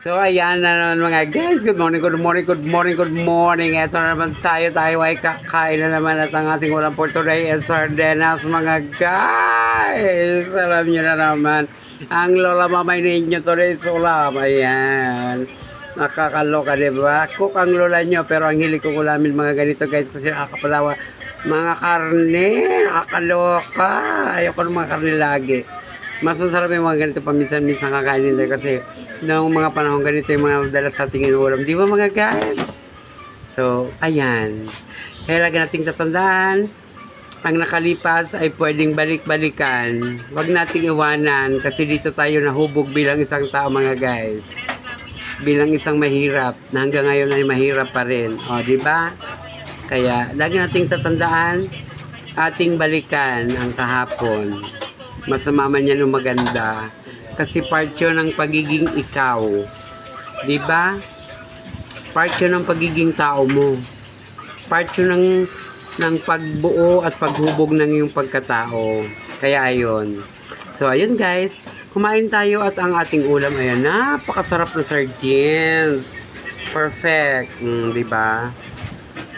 So, ayan na naman mga guys. Good morning, good morning, good morning, good morning. Ito na naman tayo ay kakain na naman at ang ating ulam for today is sardenas mga guys. Alam nyo na naman, ang lola mamay ninyo today's ulam. Ayan. Nakakaloka, diba? Cook ang lola nyo, pero ang hilig kong ulamin mga ganito guys kasi nakakapalawa. Mga karne, nakakaloka. Ayoko ng mga karne lagi. Mas masarap yung mga ganito paminsan-minsan kakainin nila kasi noong mga panahon ganito yung mga dala sa ating inuulam. Di ba mga guys? So, ayan. Kaya lagi nating tatandaan, ang nakalipas ay pwedeng balik-balikan. Huwag nating iwanan kasi dito tayo nahubog bilang isang tao mga guys. Bilang isang mahirap na hanggang ngayon ay mahirap pa rin. O, di ba? Kaya lagi nating tatandaan, ating balikan ang kahapon. Masama man yan o maganda. Kasi part yun ng pagiging ikaw. Diba? Part yun ng pagiging tao mo. Part yun ng pagbuo at paghubog ng iyong pagkatao. Kaya ayun. So ayun guys. Kumain tayo at ang ating ulam ayan. Napakasarap na sardines. Perfect. Diba?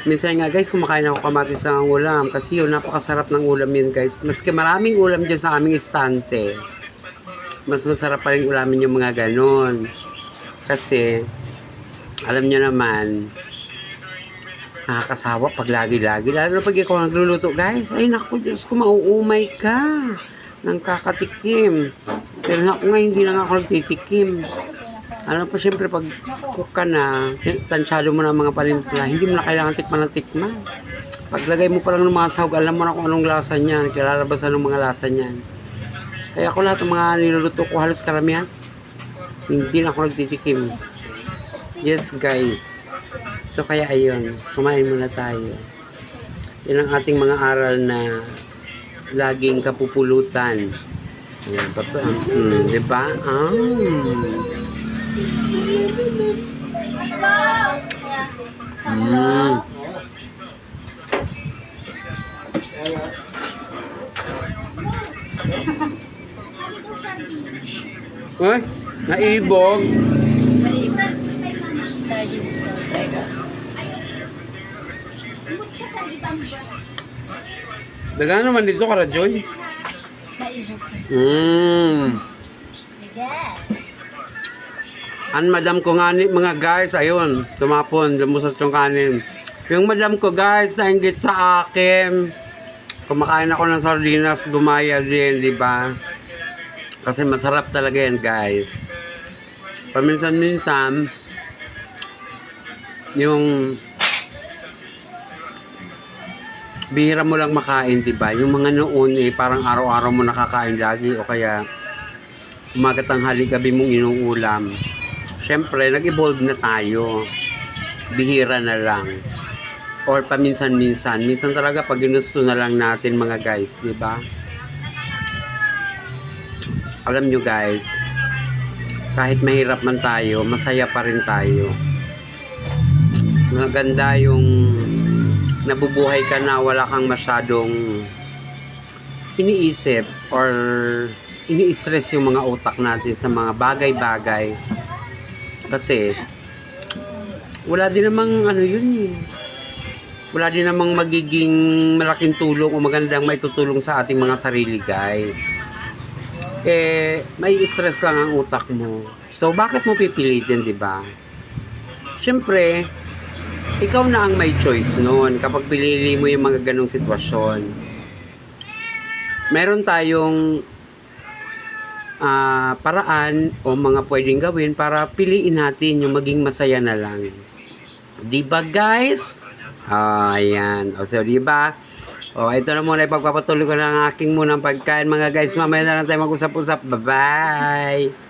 Minsan nga guys, kumakain ako kamatis ng ulam kasi yun, napakasarap ng ulam yun guys. Maski maraming ulam dyan sa aming istante, mas masarap pa rin ulamin yung mga ganon. Kasi, alam nyo naman, nakakasawa pag lagi-lagi. Lalo na pag ikaw nagluluto guys, ay naku Diyos ko, mauumay ka ng kakatikim. Pero ako nga, hindi lang ako nagtitikim. Ano pa siyempre pag cook ka na, tansyado mo na mga panimpla, hindi mo na kailangan tikman ng tikman. Paglagay mo pa lang ng mga sahog, alam mo na kung anong lasa niyan, kilalabasan ng mga lasa niyan. Kaya ako lahat ng mga niluluto ko, halos karamihan, hindi na ako nagtitikim. Yes guys. So kaya ayun, kumain muna tayo. Yan ang ating mga aral na laging kapupulutan. Ayan, diba? Uy, naibog. Dagan naman dito ka, Joy. Ang madam ko nga mga guys, ayun, tumapon, lumusot yung kanin. Yung madam ko guys, nainggit sa akin. Kumakain ako ng sardinas, gumaya din, di ba? Kasi masarap talaga yan guys. Paminsan-minsan, yung bihira mo lang makain, di ba? Yung mga noon parang araw-araw mo nakakain lagi o kaya umaga tanghali gabi mong inuulam. Siyempre, nag-evolve na tayo. Bihira na lang. Or paminsan-minsan. Minsan talaga pag ginusto na lang natin mga guys, di ba? Alam nyo guys, kahit mahirap man tayo, masaya pa rin tayo. Maganda yung nabubuhay ka na wala kang masyadong iniisip or ini-stress yung mga utak natin sa mga bagay-bagay. Kasi wala din namang ano yun wala din namang magiging malaking tulong o magandang maitutulong sa ating mga sarili guys. May stress lang ang utak mo. So bakit mo pipilitin, di ba? Siyempre, ikaw na ang may choice noon kapag pinili mo yung mga ganong sitwasyon. Meron tayong paraan o mga pwedeng gawin para piliin natin yung maging masaya na lang. Diba guys? Ayan. O so diba? O ito na muna ipagpapatuloy ko ng aking munang pagkain mga guys. Mamaya na lang tayo mag-usap-usap. Bye-bye!